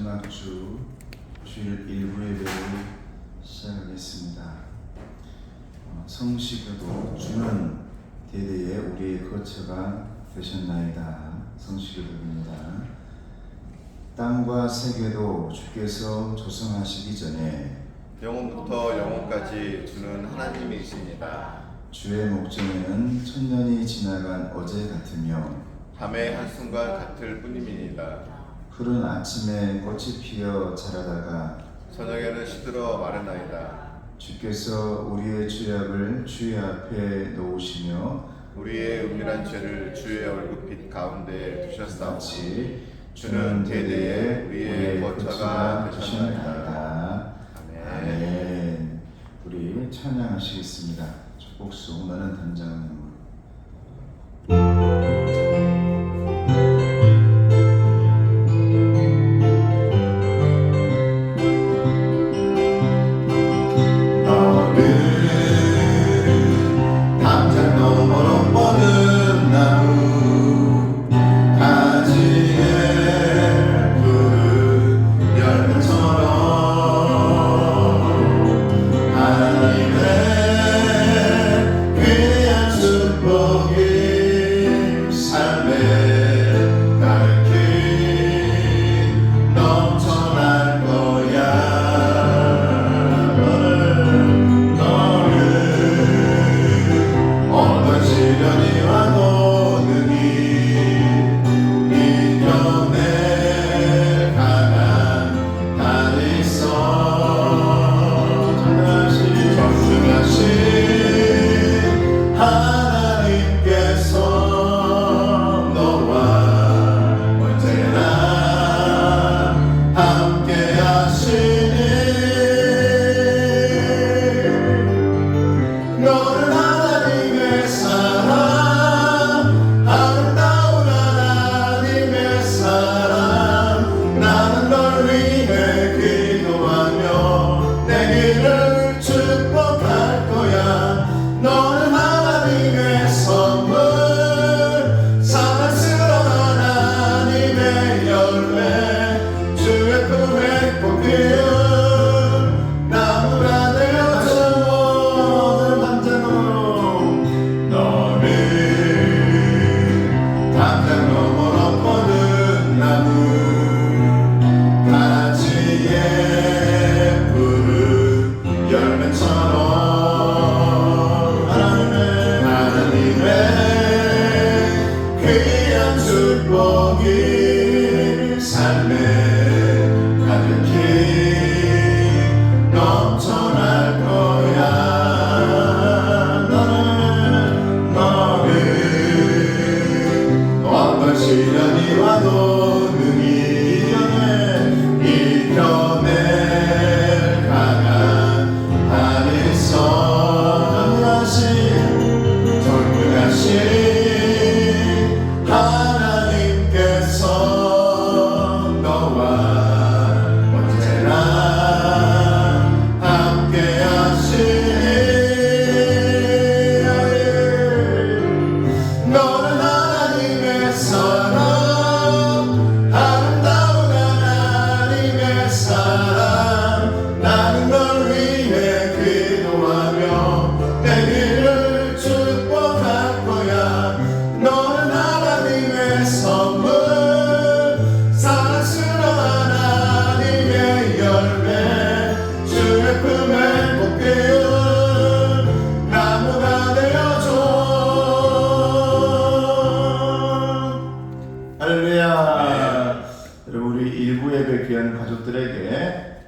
마지막 주일 일부 예배를 시작하겠습니다. 성시교도 주는 대대에 우리의 거처가 되셨나이다. 성시교도입니다. 땅과 세계도 주께서 조성하시기 전에 영원부터 영원까지 주는 하나님이십니다. 주의 목전에는 천년이 지나간 어제 같으며 밤의 한순간 같을 뿐입니다. 푸른 아침에 꽃이 피어 자라다가 저녁에는 시들어 마르나이다. 주께서 우리의 죄악을 주의 앞에 놓으시며 우리의 은밀한 죄를 주의 얼굴빛 가운데 두셨사오니 같이 주는 대대에 우리의 거처가 되셨나이다. 아멘. 아멘. 우리 찬양하시겠습니다. 첫 곡수 너는 단장한 눈물.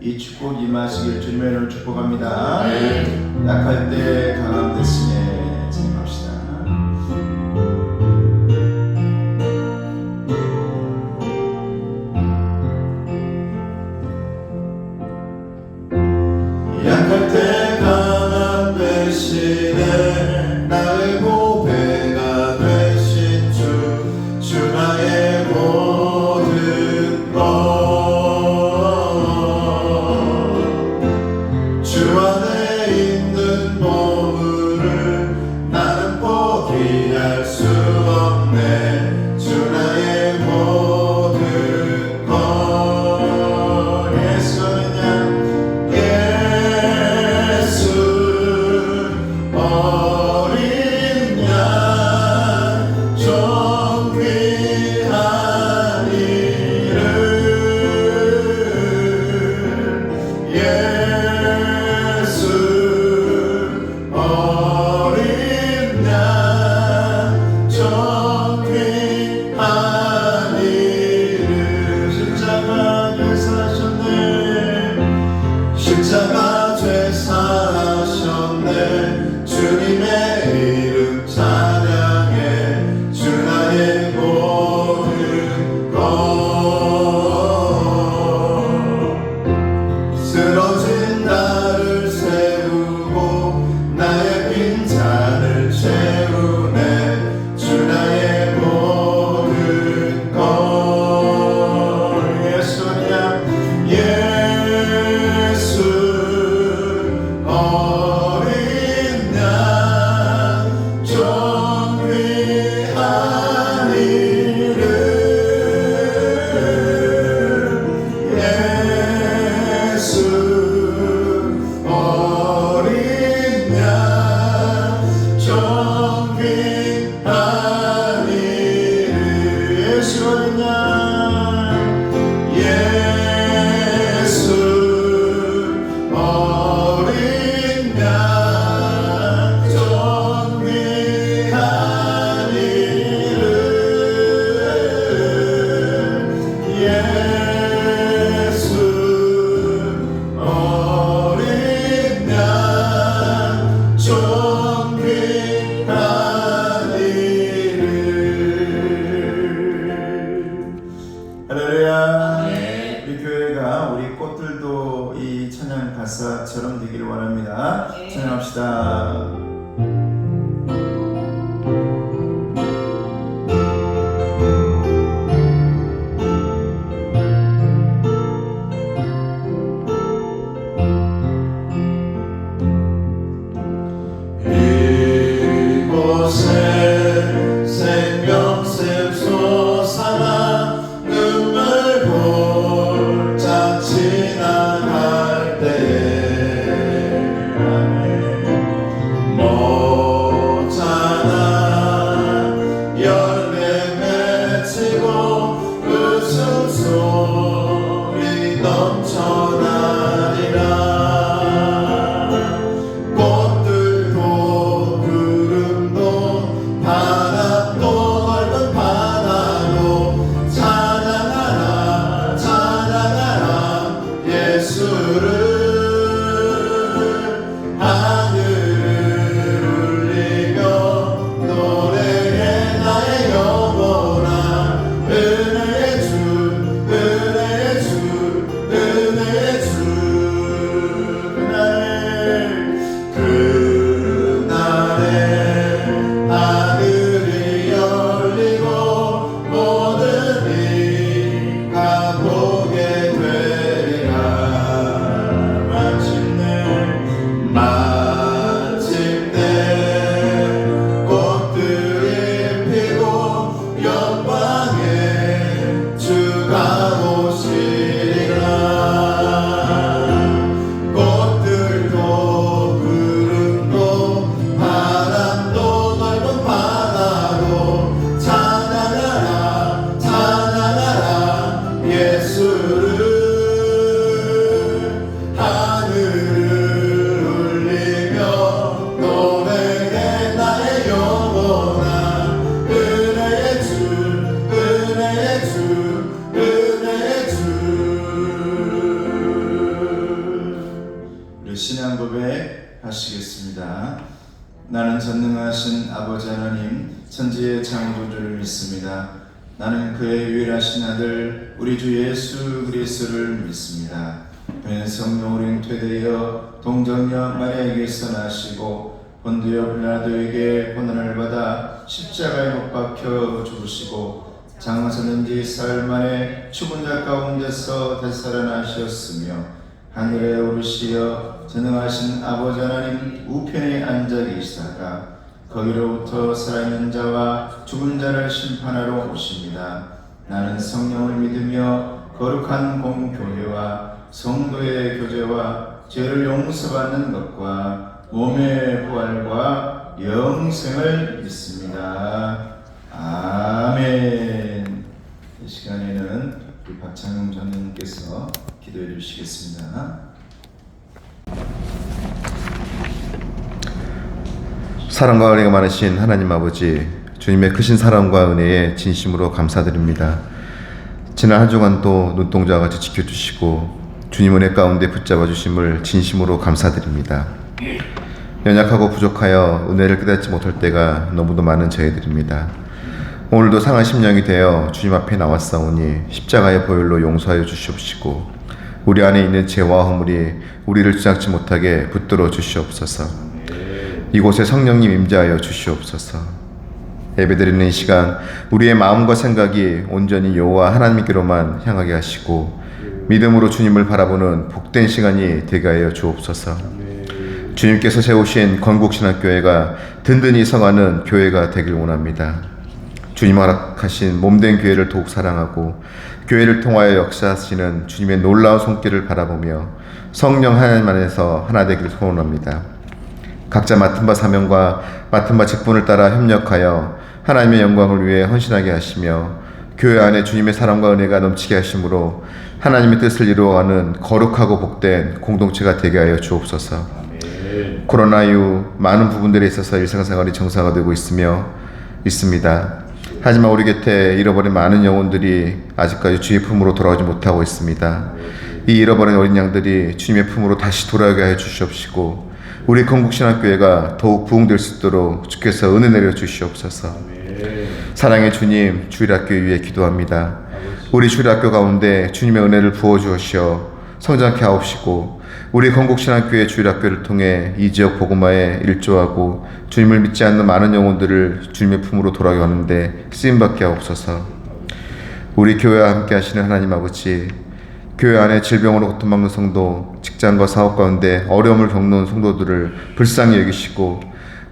이 축복 임하시길 주님의 이름으로 축복합니다. 약할 때 강함 대신에 진행합시다. 약할 때 강함 대신에 나의 보배가 되신 주 나의 모든 것 주 안에 있는 보물을 할렐루야. 우리 교회가 우리 꽃들도 이 찬양 가사처럼 되기를 원합니다. 찬양합시다. 이곳에 생명샘 솟아나 눈물 골짝 지나갈 때에 모자나 열매 맺히고 웃음소리 넘쳐나리라. 신앙 고백 하시겠습니다. 나는 전능하신 아버지 하나님 천지의 창조주를 믿습니다. 나는 그의 유일하신 아들 우리 주 예수 그리스도를 믿습니다. 그는 성령으로 잉태되어 동정녀 마리아에게서 나시고 본디오 빌라도에게 고난을 받아 십자가에 못 박혀 죽으시고 장사된 지 사흘 만에 죽은 자 가운데서 되살아나셨으며 하늘에 오르시어 전능하신 아버지 하나님 우편에 앉아 계시다가 거기로부터 살아있는 자와 죽은 자를 심판하러 오십니다. 나는 성령을 믿으며 거룩한 공교회와 성도의 교제와 죄를 용서받는 것과 몸의 부활과 영생을 믿습니다. 아멘. 이 시간에는 우리 박창용 전님께서 기도해 주시겠습니다. 사랑과 은혜가 많으신 하나님 아버지, 주님의 크신 사랑과 은혜에 진심으로 감사드립니다. 지난 한 주간도 눈동자와 같이 지켜주시고 주님 은혜 가운데 붙잡아 주심을 진심으로 감사드립니다. 연약하고 부족하여 은혜를 깨닫지 못할 때가 너무도 많은 저희들입니다. 오늘도 상한 심령이 되어 주님 앞에 나왔사오니 십자가의 보혈로 용서하여 주시옵시고 우리 안에 있는 죄와 허물이 우리를 주장치 못하게 붙들어 주시옵소서. 이곳에 성령님 임재하여 주시옵소서. 예배드리는 이 시간 우리의 마음과 생각이 온전히 여호와 하나님께로만 향하게 하시고 믿음으로 주님을 바라보는 복된 시간이 되게 하여 주옵소서. 주님께서 세우신 건국신학교회가 든든히 서가는 교회가 되길 원합니다. 주님 허락하신 몸된 교회를 더욱 사랑하고 교회를 통하여 역사하시는 주님의 놀라운 손길을 바라보며 성령 하나님 안에서 하나 되기를 소원합니다. 각자 맡은 바 사명과 맡은 바 직분을 따라 협력하여 하나님의 영광을 위해 헌신하게 하시며 교회 안에 주님의 사랑과 은혜가 넘치게 하심으로 하나님의 뜻을 이루어가는 거룩하고 복된 공동체가 되게 하여 주옵소서. 코로나 이후 많은 부분들에 있어서 일상생활이 정상화되고 있습니다. 하지만 우리 곁에 잃어버린 많은 영혼들이 아직까지 주의 품으로 돌아오지 못하고 있습니다. 이 잃어버린 어린 양들이 주님의 품으로 다시 돌아오게 하여 주시옵시고 우리 건국신학교회가 더욱 부흥될 수 있도록 주께서 은혜 내려 주시옵소서. 사랑의 주님, 주일학교 위해 기도합니다. 우리 주일학교 가운데 주님의 은혜를 부어주시어 성장케 하옵시고 우리 건국신학교의 주일학교를 통해 이 지역 복음화에 일조하고 주님을 믿지 않는 많은 영혼들을 주님의 품으로 돌아가게 하는데 쓰임받게 하옵소서. 우리 교회와 함께 하시는 하나님 아버지, 교회 안에 질병으로 고통받는 성도, 직장과 사업 가운데 어려움을 겪는 성도들을 불쌍히 여기시고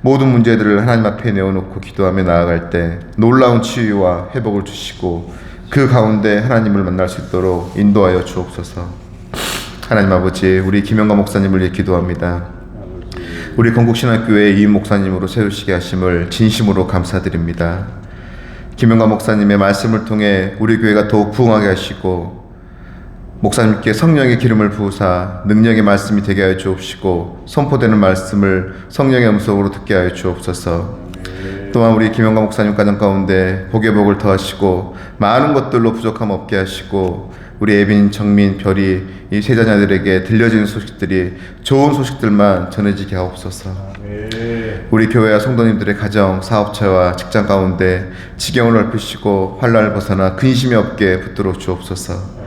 모든 문제들을 하나님 앞에 내어놓고 기도하며 나아갈 때 놀라운 치유와 회복을 주시고 그 가운데 하나님을 만날 수 있도록 인도하여 주옵소서. 하나님 아버지, 우리 김영관 목사님을 위해 기도합니다. 우리 건국신학교의 이임 목사님으로 세우시게 하심을 진심으로 감사드립니다. 김영관 목사님의 말씀을 통해 우리 교회가 더욱 부흥하게 하시고 목사님께 성령의 기름을 부으사 능력의 말씀이 되게 하여 주옵시고 선포되는 말씀을 성령의 음성으로 듣게 하여 주옵소서. 또한 우리 김영관 목사님 가정 가운데 복의 복을 더하시고 많은 것들로 부족함 없게 하시고 우리 예빈, 정민, 별이 이 세 자녀들에게 들려지는 소식들이 좋은 소식들만 전해지게 하옵소서. 우리 교회와 성도님들의 가정, 사업체와 직장 가운데 지경을 넓히시고 환난을 벗어나 근심이 없게 붙들어 주옵소서.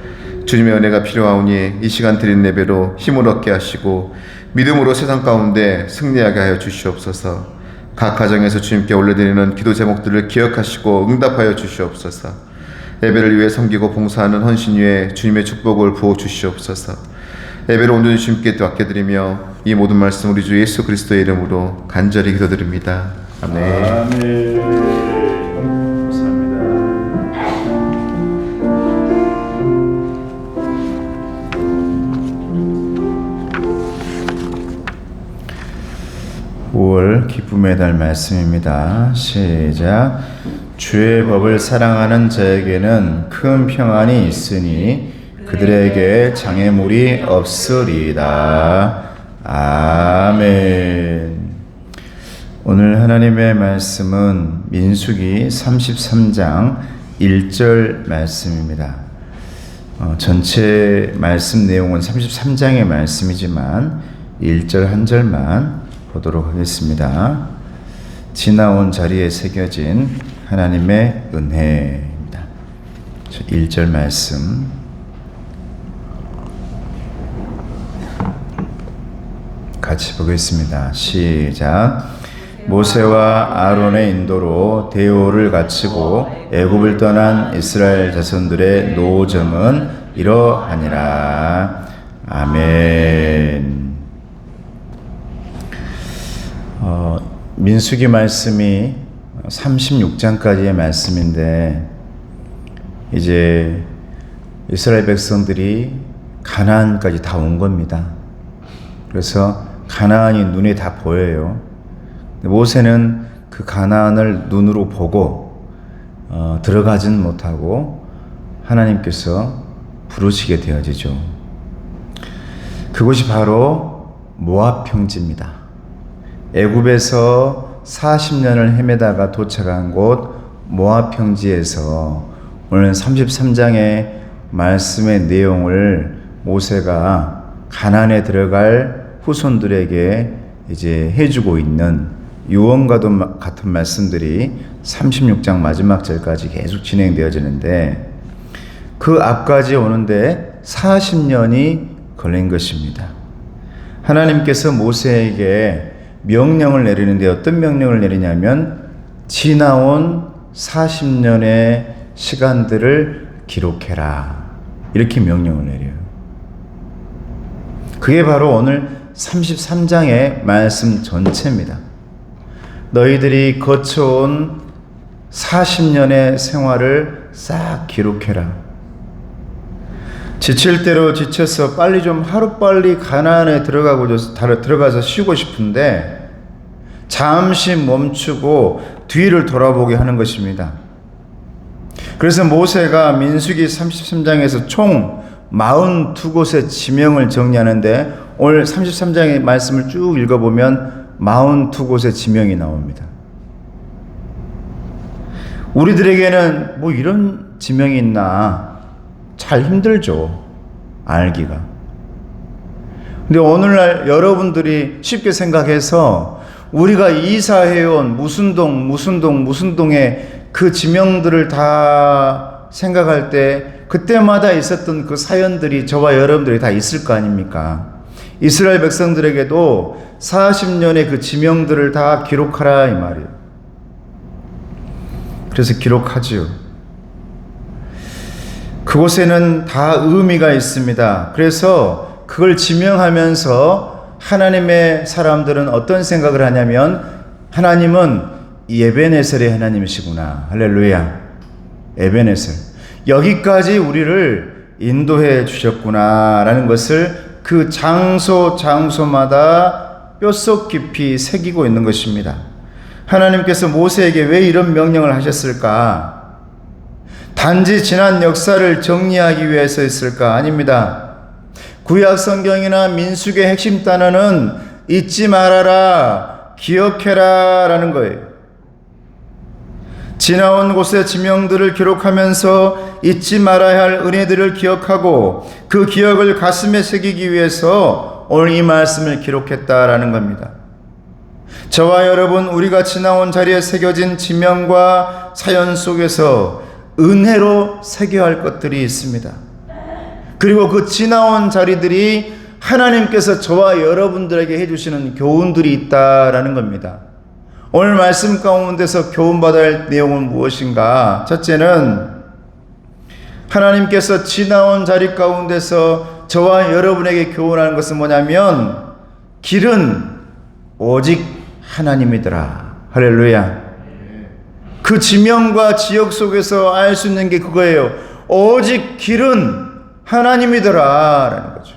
주님의 은혜가 필요하오니 이 시간 드린 예배로 힘을 얻게 하시고 믿음으로 세상 가운데 승리하게 하여 주시옵소서. 각 가정에서 주님께 올려드리는 기도 제목들을 기억하시고 응답하여 주시옵소서. 예배를 위해 섬기고 봉사하는 헌신 위에 주님의 축복을 부어 주시옵소서. 예배를 온전히 주님께 맡겨드리며 이 모든 말씀 우리 주 예수 그리스도의 이름으로 간절히 기도드립니다. 아멘. 아멘. 감사합니다. 5월 기쁨의 달 말씀입니다. 시작. 주의 법을 사랑하는 자에게는 큰 평안이 있으니 그들에게 장애물이 없으리이다. 아멘. 오늘 하나님의 말씀은 민수기 33장 1절 말씀입니다. 전체 말씀 내용은 33장의 말씀이지만 1절 한 절만 보도록 하겠습니다. 지나온 자리에 새겨진 하나님의 은혜입니다. 1절 말씀 같이 보겠습니다. 시작. 모세와 아론의 인도로 대오를 갖추고 애굽을 떠난 이스라엘 자손들의 노점은 이러하니라. 아멘. 민수기 말씀이 36장까지의 말씀인데 이제 이스라엘 백성들이 가나안까지 다 온 겁니다. 그래서 가나안이 눈에 다 보여요. 모세는 그 가나안을 눈으로 보고 들어가진 못하고 하나님께서 부르시게 되어지죠. 그곳이 바로 모압 평지입니다. 애굽에서 40년을 헤매다가 도착한 곳 모압 평지에서 오늘 33장의 말씀의 내용을 모세가 가나안에 들어갈 후손들에게 이제 해주고 있는 유언과도 같은 말씀들이 36장 마지막 절까지 계속 진행되어지는데 그 앞까지 오는데 40년이 걸린 것입니다. 하나님께서 모세에게 명령을 내리는데 어떤 명령을 내리냐면 지나온 40년의 시간들을 기록해라. 이렇게 명령을 내려요. 그게 바로 오늘 33장의 말씀 전체입니다. 너희들이 거쳐온 40년의 생활을 싹 기록해라. 지칠 대로 지쳐서 빨리 좀 하루빨리 가나안에 들어가서 쉬고 싶은데 잠시 멈추고 뒤를 돌아보게 하는 것입니다. 그래서 모세가 민수기 33장에서 총 42곳의 지명을 정리하는데 오늘 33장의 말씀을 쭉 읽어보면 42곳의 지명이 나옵니다. 우리들에게는 뭐 이런 지명이 있나 잘 힘들죠, 알기가. 근데 오늘날 여러분들이 쉽게 생각해서 우리가 이사해온 무슨 동에 그 지명들을 다 생각할 때 그때마다 있었던 그 사연들이 저와 여러분들이 다 있을 거 아닙니까? 이스라엘 백성들에게도 40년의 그 지명들을 다 기록하라 이 말이에요. 그래서 기록하지요. 그곳에는 다 의미가 있습니다. 그래서 그걸 지명하면서 하나님의 사람들은 어떤 생각을 하냐면 하나님은 에베네셀의 하나님이시구나. 할렐루야. 에베네셀. 여기까지 우리를 인도해 주셨구나 라는 것을 그 장소마다 뼛속 깊이 새기고 있는 것입니다. 하나님께서 모세에게 왜 이런 명령을 하셨을까? 단지 지난 역사를 정리하기 위해서였을까? 아닙니다. 구약 성경이나 민수기의 핵심 단어는 잊지 말아라, 기억해라 라는 거예요. 지나온 곳의 지명들을 기록하면서 잊지 말아야 할 은혜들을 기억하고 그 기억을 가슴에 새기기 위해서 오늘 이 말씀을 기록했다라는 겁니다. 저와 여러분, 우리가 지나온 자리에 새겨진 지명과 사연 속에서 은혜로 새겨야 할 것들이 있습니다. 그리고 그 지나온 자리들이 하나님께서 저와 여러분들에게 해주시는 교훈들이 있다라는 겁니다. 오늘 말씀 가운데서 교훈받아야 할 내용은 무엇인가? 첫째는 하나님께서 지나온 자리 가운데서 저와 여러분에게 교훈하는 것은 뭐냐면 길은 오직 하나님이더라. 할렐루야. 그 지명과 지역 속에서 알 수 있는 게 그거예요. 오직 길은 하나님이더라 라는 거죠.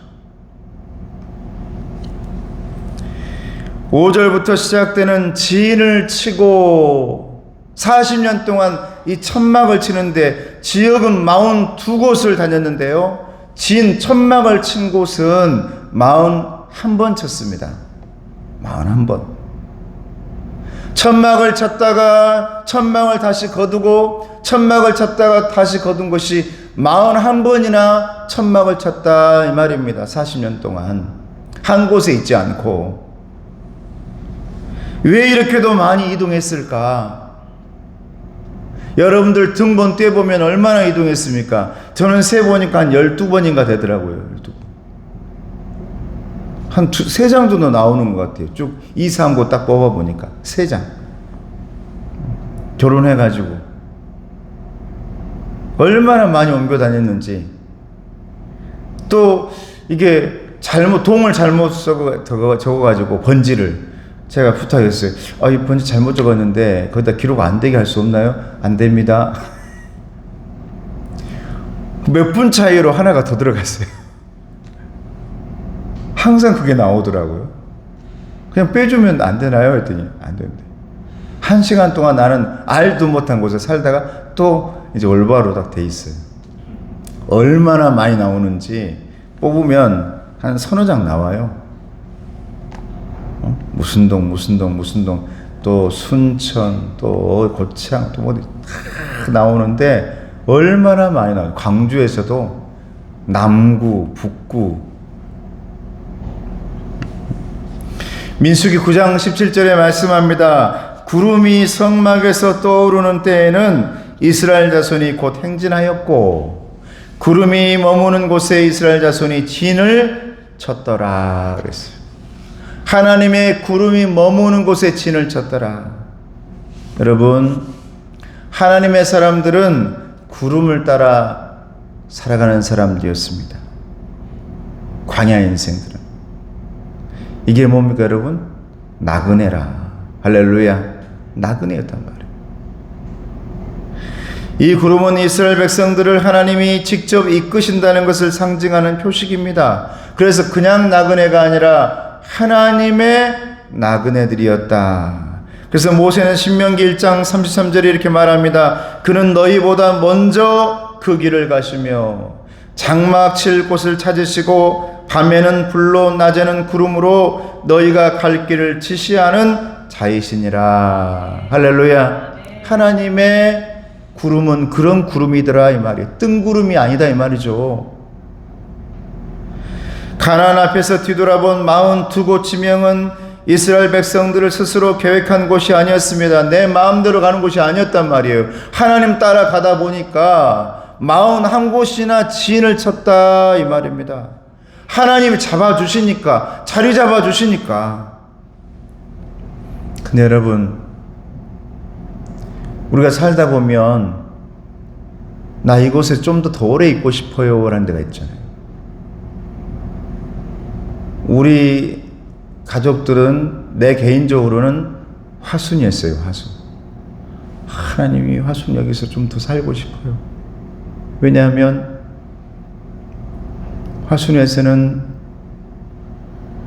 5절부터 시작되는 진을 치고 40년 동안 이 천막을 치는데 지역은 42곳을 다녔는데요. 진 천막을 친 곳은 41번 쳤습니다. 41번. 천막을 쳤다가 천막을 다시 거두고 천막을 쳤다가 다시 거둔 것이 41번이나 천막을 쳤다 이 말입니다. 40년 동안 한 곳에 있지 않고. 왜 이렇게도 많이 이동했을까? 여러분들 등본 떼보면 얼마나 이동했습니까? 저는 세보니까 한 12번인가 되더라고요. 12번. 한 3장 정도 나오는 것 같아요. 쭉 2, 3곳 딱 뽑아보니까 3장. 결혼해가지고 얼마나 많이 옮겨 다녔는지. 또 이게 동을 잘못 적어가지고 번지를 제가 부탁했어요. 이 번지 잘못 적었는데 거기다 기록 안 되게 할 수 없나요? 안 됩니다. 몇 분 차이로 하나가 더 들어갔어요. 항상 그게 나오더라고요. 그냥 빼주면 안 되나요? 했더니 안 되는데. 1시간 동안 나는 알도 못한 곳에 살다가 또 이제 올바로 딱 돼 있어요. 얼마나 많이 나오는지 뽑으면 한 서너 장 나와요. 무슨 동 또 순천 또 고창 또 어디 다 나오는데 얼마나 많이 나와요. 광주에서도 남구 북구. 민수기 9장 17절에 말씀합니다. 구름이 성막에서 떠오르는 때에는 이스라엘 자손이 곧 행진하였고 구름이 머무는 곳에 이스라엘 자손이 진을 쳤더라 그랬어요. 하나님의 구름이 머무는 곳에 진을 쳤더라. 여러분, 하나님의 사람들은 구름을 따라 살아가는 사람들이었습니다. 광야 인생들은. 이게 뭡니까 여러분? 나그네라. 할렐루야. 나그네였단 말이에요. 이 구름은 이스라엘 백성들을 하나님이 직접 이끄신다는 것을 상징하는 표식입니다. 그래서 그냥 나그네가 아니라 하나님의 나그네들이었다. 그래서 모세는 신명기 1장 33절에 이렇게 말합니다. 그는 너희보다 먼저 그 길을 가시며 장막 칠 곳을 찾으시고 밤에는 불로 낮에는 구름으로 너희가 갈 길을 지시하는 자이시니라. 할렐루야. 하나님의 구름은 그런 구름이더라 이 말이에요. 뜬구름이 아니다 이 말이죠. 가나안 앞에서 뒤돌아본 42곳 지명은 이스라엘 백성들을 스스로 계획한 곳이 아니었습니다. 내 마음대로 가는 곳이 아니었단 말이에요. 하나님 따라가다 보니까 41곳이나 진을 쳤다 이 말입니다. 하나님이 잡아주시니까, 자리 잡아주시니까. 근데 여러분, 우리가 살다 보면 나 이곳에 좀 더 오래 있고 싶어요 라는 데가 있잖아요. 우리 가족들은, 내 개인적으로는 화순이었어요. 화순. 하나님이 화순 여기서 좀 더 살고 싶어요. 왜냐하면 화순에서는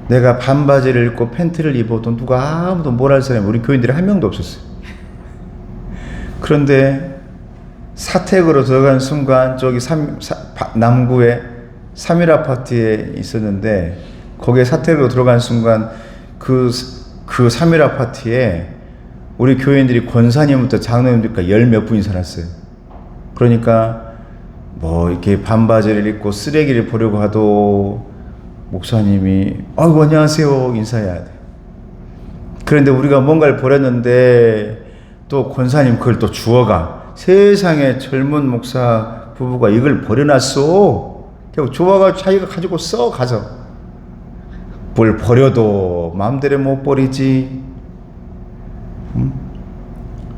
내가 반바지를 입고 팬티를 입어도 누가 아무도 뭘 할 사람이 우리 교인들이 한 명도 없었어요. 그런데 사택으로 들어간 순간 저기 남구에 3일 아파트에 있었는데, 거기에 사택으로 들어간 순간 그 3일 아파트에 우리 교인들이 권사님부터 장로님들까지 10몇 분이 살았어요. 그러니까 뭐 이렇게 반바지를 입고 쓰레기를 버리고 가도 목사님이 아이고 안녕하세요 인사해야 돼. 그런데 우리가 뭔가를 버렸는데 또 권사님 그걸 또 주워가. 세상에 젊은 목사 부부가 이걸 버려놨어. 결국 주워가 자기가 가지고 써 가서. 뭘 버려도 마음대로 못 버리지.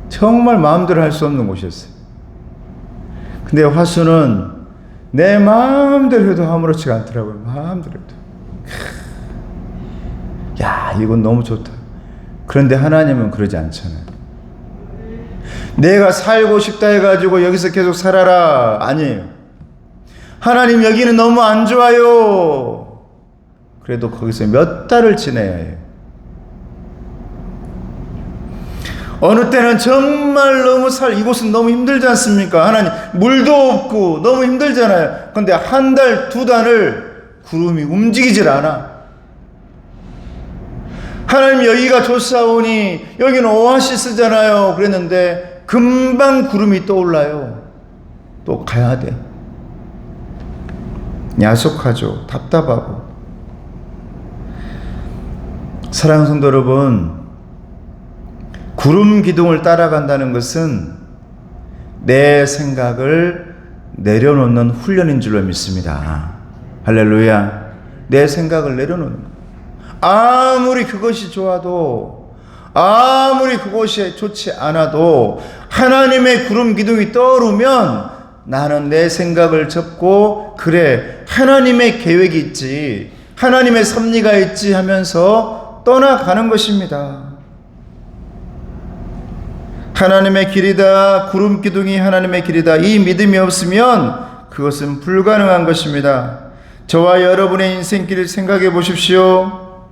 정말 마음대로 할 수 없는 곳이었어요. 근데 화수는 내 마음대로 해도 아무렇지가 않더라고요. 마음대로 해도. 야, 이건 너무 좋다. 그런데 하나님은 그러지 않잖아요. 내가 살고 싶다 해가지고 여기서 계속 살아라. 아니에요. 하나님 여기는 너무 안 좋아요. 그래도 거기서 몇 달을 지내야 해요. 어느 때는 정말 너무 이곳은 너무 힘들지 않습니까? 하나님, 물도 없고 너무 힘들잖아요. 근데 한 달, 두 달을 구름이 움직이질 않아. 하나님, 여기가 좋사오니 여기는 오아시스잖아요. 그랬는데 금방 구름이 떠올라요. 또 가야 돼. 야속하죠. 답답하고. 사랑하는 성도 여러분, 구름 기둥을 따라간다는 것은 내 생각을 내려놓는 훈련인 줄로 믿습니다. 할렐루야. 내 생각을 내려놓는 것. 아무리 그것이 좋아도, 아무리 그것이 좋지 않아도 하나님의 구름 기둥이 떠오르면 나는 내 생각을 접고, 그래, 하나님의 계획이 있지, 하나님의 섭리가 있지 하면서 떠나가는 것입니다. 하나님의 길이다. 구름 기둥이 하나님의 길이다. 이 믿음이 없으면 그것은 불가능한 것입니다. 저와 여러분의 인생길을 생각해 보십시오.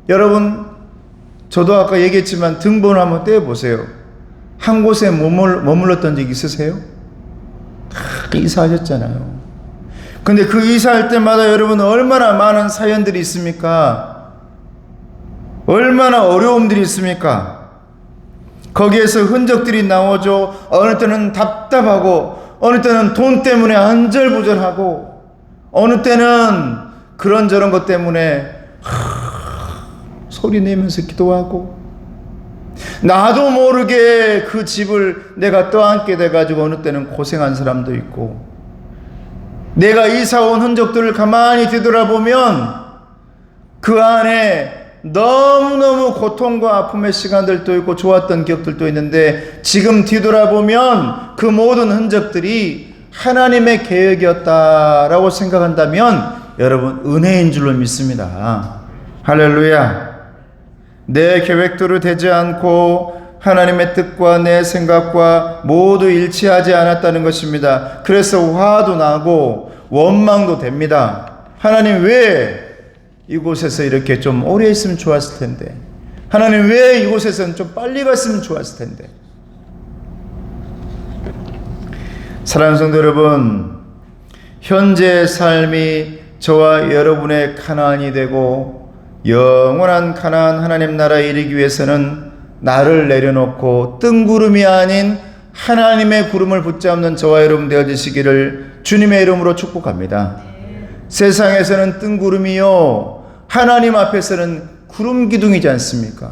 여러분, 저도 아까 얘기했지만 등본을 한번 떼어보세요. 한 곳에 머물렀던 적 있으세요? 다 이사하셨잖아요. 근데 그 이사할 때마다 여러분 얼마나 많은 사연들이 있습니까? 얼마나 어려움들이 있습니까? 거기에서 흔적들이 나오죠. 어느 때는 답답하고, 어느 때는 돈 때문에 안절부절하고, 어느 때는 그런저런 것 때문에 소리 내면서 기도하고, 나도 모르게 그 집을 내가 떠안게 돼가지고 어느 때는 고생한 사람도 있고, 내가 이사온 흔적들을 가만히 뒤돌아보면 그 안에 너무너무 고통과 아픔의 시간들도 있고 좋았던 기억들도 있는데, 지금 뒤돌아보면 그 모든 흔적들이 하나님의 계획이었다라고 생각한다면 여러분 은혜인 줄로 믿습니다. 할렐루야. 내 계획대로 되지 않고 하나님의 뜻과 내 생각과 모두 일치하지 않았다는 것입니다. 그래서 화도 나고 원망도 됩니다. 하나님, 왜 이곳에서 이렇게 좀 오래 있으면 좋았을 텐데, 하나님 왜 이곳에서는 좀 빨리 갔으면 좋았을 텐데. 사랑하는 성도 여러분, 현재의 삶이 저와 여러분의 가나안이 되고 영원한 가나안 하나님 나라에 이르기 위해서는 나를 내려놓고 뜬구름이 아닌 하나님의 구름을 붙잡는 저와 여러분 되어지시기를 주님의 이름으로 축복합니다. 세상에서는 뜬구름이요, 하나님 앞에서는 구름 기둥이지 않습니까?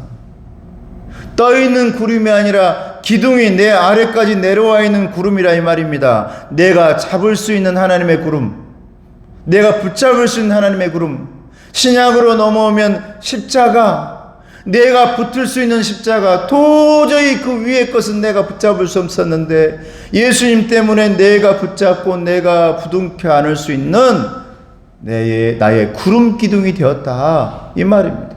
떠 있는 구름이 아니라 기둥이 내 아래까지 내려와 있는 구름이라 이 말입니다. 내가 잡을 수 있는 하나님의 구름, 내가 붙잡을 수 있는 하나님의 구름. 신약으로 넘어오면 십자가, 내가 붙을 수 있는 십자가, 도저히 그 위의 것은 내가 붙잡을 수 없었는데 예수님 때문에 내가 붙잡고 내가 부둥켜 안을 수 있는 나의 구름 기둥이 되었다 이 말입니다.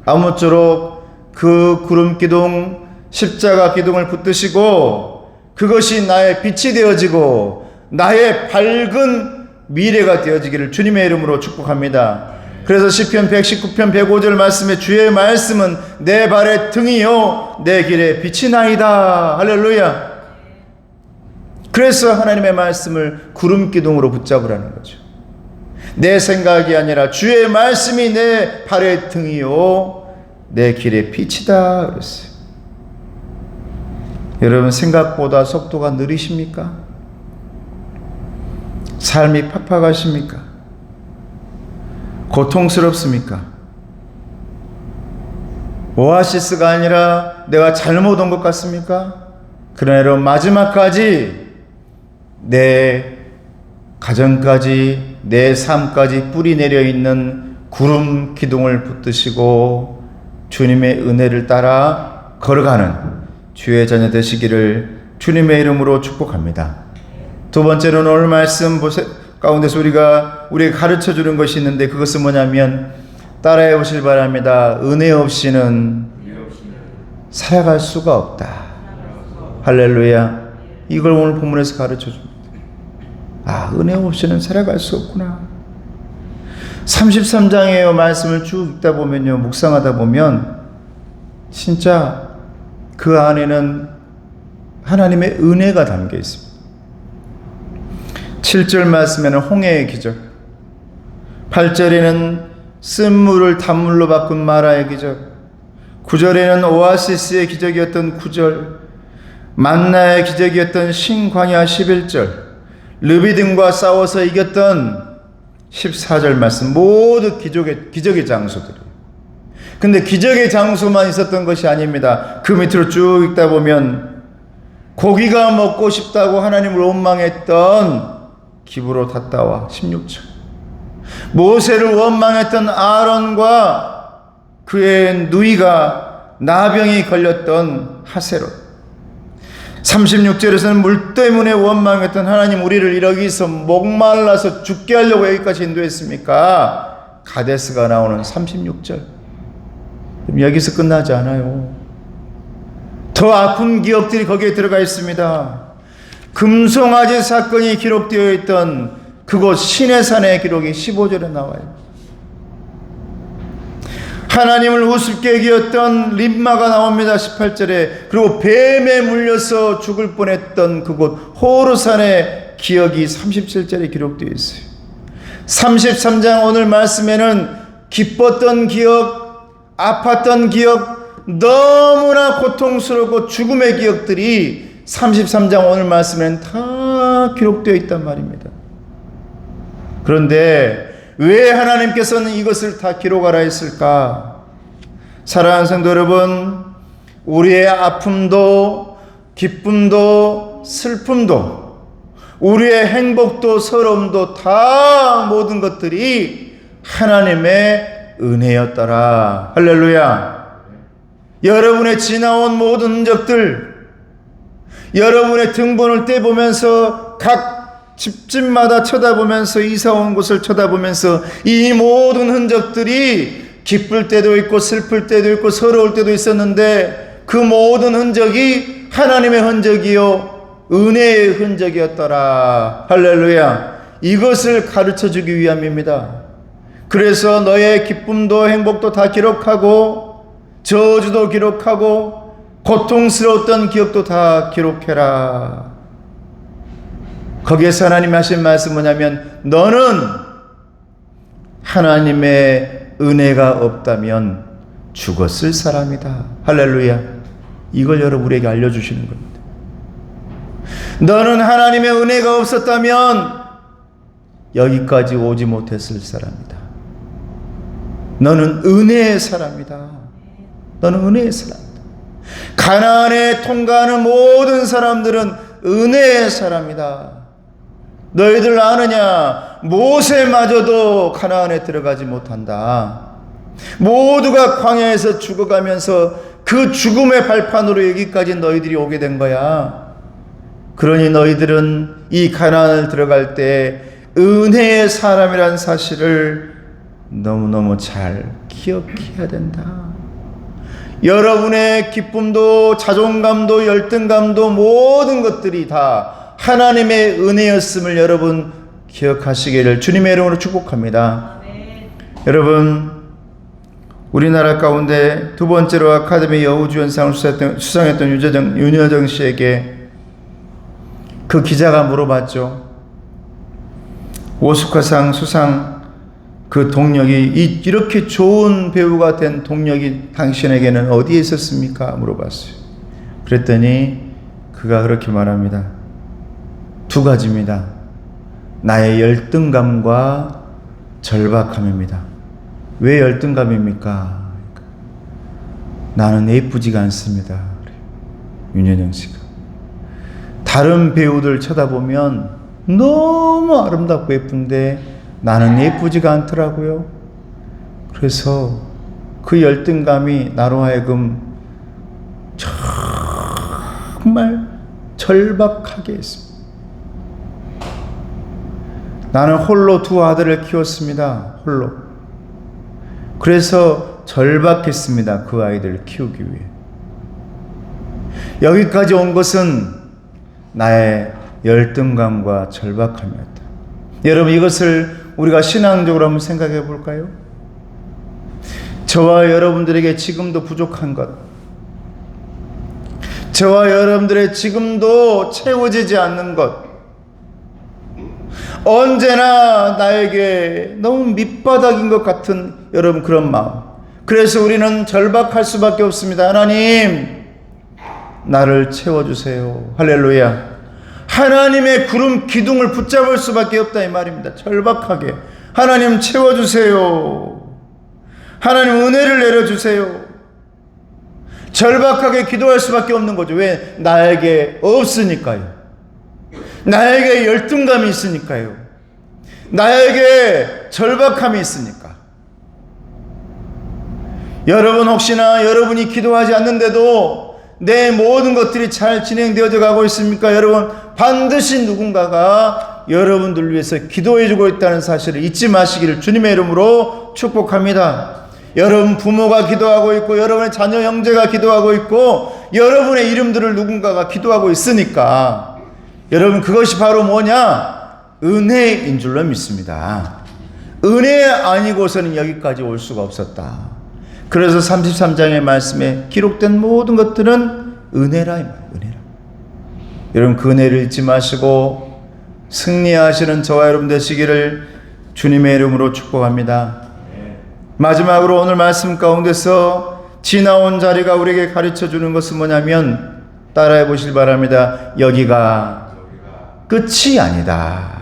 아무쪼록 그 구름 기둥, 십자가 기둥을 붙드시고 그것이 나의 빛이 되어지고 나의 밝은 미래가 되어지기를 주님의 이름으로 축복합니다. 그래서 시편 119편 105절 말씀에 주의 말씀은 내 발의 등이요 내 길에 빛이 나이다. 할렐루야. 그래서 하나님의 말씀을 구름 기둥으로 붙잡으라는 거죠. 내 생각이 아니라 주의 말씀이 내 발의 등이요 내 길의 빛이다 그랬어요. 여러분, 생각보다 속도가 느리십니까? 삶이 팍팍하십니까? 고통스럽습니까? 오아시스가 아니라 내가 잘못 온 것 같습니까? 그러나 여러분, 마지막까지 내 가정까지 내 삶까지 뿌리 내려 있는 구름 기둥을 붙드시고 주님의 은혜를 따라 걸어가는 주의 자녀 되시기를 주님의 이름으로 축복합니다. 두 번째로는 오늘 말씀 가운데서 우리에게 가르쳐 주는 것이 있는데 그것은 뭐냐면 따라해 보실 바랍니다. 은혜 없이는 살아갈 수가 없다. 할렐루야. 이걸 오늘 본문에서 가르쳐 줍니다. 아, 은혜 없이는 살아갈 수 없구나. 33장의 말씀을 쭉 읽다 보면요, 묵상하다 보면 진짜 그 안에는 하나님의 은혜가 담겨 있습니다. 7절 말씀에는 홍해의 기적, 8절에는 쓴물을 단물로 바꾼 마라의 기적, 9절에는 오아시스의 기적이었던 9절, 만나의 기적이었던 신광야 11절, 르비딤과 싸워서 이겼던 14절 말씀, 모두 기적의 장소들이에요. 근데 기적의 장소만 있었던 것이 아닙니다. 그 밑으로 쭉 읽다 보면 고기가 먹고 싶다고 하나님을 원망했던 기브로 닷다와 16절, 모세를 원망했던 아론과 그의 누이가 나병이 걸렸던 하세롯, 36절에서는 물 때문에 원망했던 하나님, 우리를 여기서 목말라서 죽게 하려고 여기까지 인도했습니까? 가데스가 나오는 36절. 여기서 끝나지 않아요. 더 아픈 기억들이 거기에 들어가 있습니다. 금송아지 사건이 기록되어 있던 그곳 시내산의 기록이 15절에 나와요. 하나님을 우습게 여겼던 림마가 나옵니다. 18절에. 그리고 뱀에 물려서 죽을 뻔했던 그곳 호르산의 기억이 37절에 기록되어 있어요. 33장 오늘 말씀에는 기뻤던 기억, 아팠던 기억, 너무나 고통스럽고 죽음의 기억들이 33장 오늘 말씀에는 다 기록되어 있단 말입니다. 그런데 왜 하나님께서는 이것을 다 기록하라 했을까? 사랑하는 성도 여러분, 우리의 아픔도 기쁨도 슬픔도 우리의 행복도 서러움도 다 모든 것들이 하나님의 은혜였더라. 할렐루야. 여러분의 지나온 모든 흔적들, 여러분의 등본을 떼보면서 각 집집마다 쳐다보면서 이사 온 곳을 쳐다보면서 이 모든 흔적들이 기쁠 때도 있고 슬플 때도 있고 서러울 때도 있었는데 그 모든 흔적이 하나님의 흔적이요 은혜의 흔적이었더라. 할렐루야. 이것을 가르쳐 주기 위함입니다. 그래서 너의 기쁨도 행복도 다 기록하고 저주도 기록하고 고통스러웠던 기억도 다 기록해라. 거기에서 하나님이 하신 말씀은 뭐냐면 너는 하나님의 은혜가 없다면 죽었을 사람이다. 할렐루야. 이걸 여러분 우리에게 알려주시는 겁니다. 너는 하나님의 은혜가 없었다면 여기까지 오지 못했을 사람이다. 너는 은혜의 사람이다. 너는 은혜의 사람이다. 가나안에 통과하는 모든 사람들은 은혜의 사람이다. 너희들 아느냐? 모세마저도 가나안에 들어가지 못한다. 모두가 광야에서 죽어가면서 그 죽음의 발판으로 여기까지 너희들이 오게 된 거야. 그러니 너희들은 이 가나안을 들어갈 때 은혜의 사람이란 사실을 너무너무 잘 기억해야 된다. 여러분의 기쁨도 자존감도 열등감도 모든 것들이 다 하나님의 은혜였음을 여러분 기억하시기를 주님의 이름으로 축복합니다. 여러분, 우리나라 가운데 두 번째로 아카데미 여우주연상을 수상했던 윤여정 씨에게 그 기자가 물어봤죠. 오스카상 수상 그 동력이 이렇게 좋은 배우가 된 동력이 당신에게는 어디에 있었습니까? 물어봤어요. 그랬더니 그가 그렇게 말합니다. 두 가지입니다. 나의 열등감과 절박함입니다. 왜 열등감입니까? 나는 예쁘지가 않습니다. 윤여정 씨가. 다른 배우들 쳐다보면 너무 아름답고 예쁜데 나는 예쁘지가 않더라고요. 그래서 그 열등감이 나로 하여금 정말 절박하게 했습니다. 나는 홀로 두 아들을 키웠습니다. 홀로. 그래서 절박했습니다. 그 아이들을 키우기 위해. 여기까지 온 것은 나의 열등감과 절박함이었다. 여러분, 이것을 우리가 신앙적으로 한번 생각해 볼까요? 저와 여러분들에게 지금도 부족한 것, 저와 여러분들의 지금도 채워지지 않는 것, 언제나 나에게 너무 밑바닥인 것 같은 여러분 그런 마음. 그래서 우리는 절박할 수밖에 없습니다. 하나님, 나를 채워주세요. 할렐루야. 하나님의 구름 기둥을 붙잡을 수밖에 없다 이 말입니다. 절박하게 하나님 채워주세요. 하나님 은혜를 내려주세요. 절박하게 기도할 수밖에 없는 거죠. 왜? 나에게 없으니까요. 나에게 열등감이 있으니까요. 나에게 절박함이 있으니까. 여러분, 혹시나 여러분이 기도하지 않는데도 내 모든 것들이 잘 진행되어져 가고 있습니까? 여러분, 반드시 누군가가 여러분들 위해서 기도해주고 있다는 사실을 잊지 마시기를 주님의 이름으로 축복합니다. 여러분 부모가 기도하고 있고 여러분의 자녀 형제가 기도하고 있고 여러분의 이름들을 누군가가 기도하고 있으니까 여러분, 그것이 바로 뭐냐? 은혜인 줄로 믿습니다. 은혜 아니고서는 여기까지 올 수가 없었다. 그래서 33장의 말씀에 기록된 모든 것들은 은혜라 이 말이에요. 은혜라. 여러분, 그 은혜를 잊지 마시고 승리하시는 저와 여러분 되시기를 주님의 이름으로 축복합니다. 마지막으로 오늘 말씀 가운데서 지나온 자리가 우리에게 가르쳐 주는 것은 뭐냐면, 따라해 보시기 바랍니다. 여기가 끝이 아니다.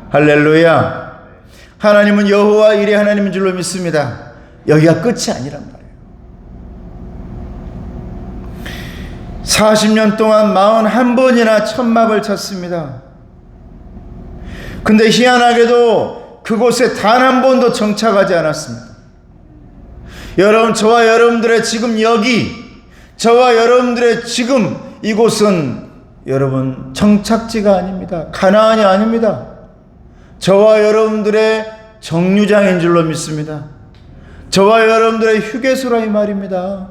할렐루야. 하나님은 여호와 일의 하나님인 줄로 믿습니다. 여기가 끝이 아니란 말이에요. 40년 동안 41번이나 천막을 쳤습니다. 근데 희한하게도 그곳에 단 한 번도 정착하지 않았습니다. 여러분, 저와 여러분들의 지금 여기, 저와 여러분들의 지금 이곳은 여러분 정착지가 아닙니다. 가나안이 아닙니다. 저와 여러분들의 정류장인 줄로 믿습니다. 저와 여러분들의 휴게소라 이 말입니다.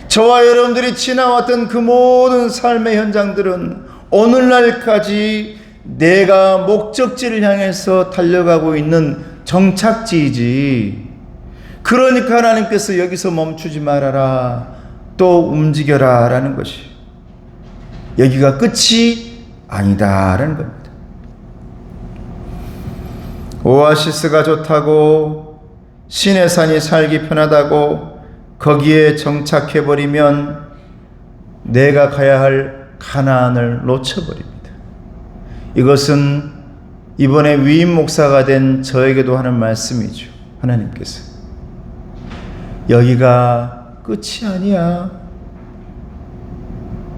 저와 여러분들이 지나왔던 그 모든 삶의 현장들은 오늘날까지 내가 목적지를 향해서 달려가고 있는 정착지이지. 그러니까 하나님께서 여기서 멈추지 말아라, 또 움직여라 라는 것이, 여기가 끝이 아니다라는 겁니다. 오아시스가 좋다고, 시내산이 살기 편하다고 거기에 정착해버리면 내가 가야 할 가나안을 놓쳐버립니다. 이것은 이번에 위임 목사가 된 저에게도 하는 말씀이죠. 하나님께서 여기가 끝이 아니야.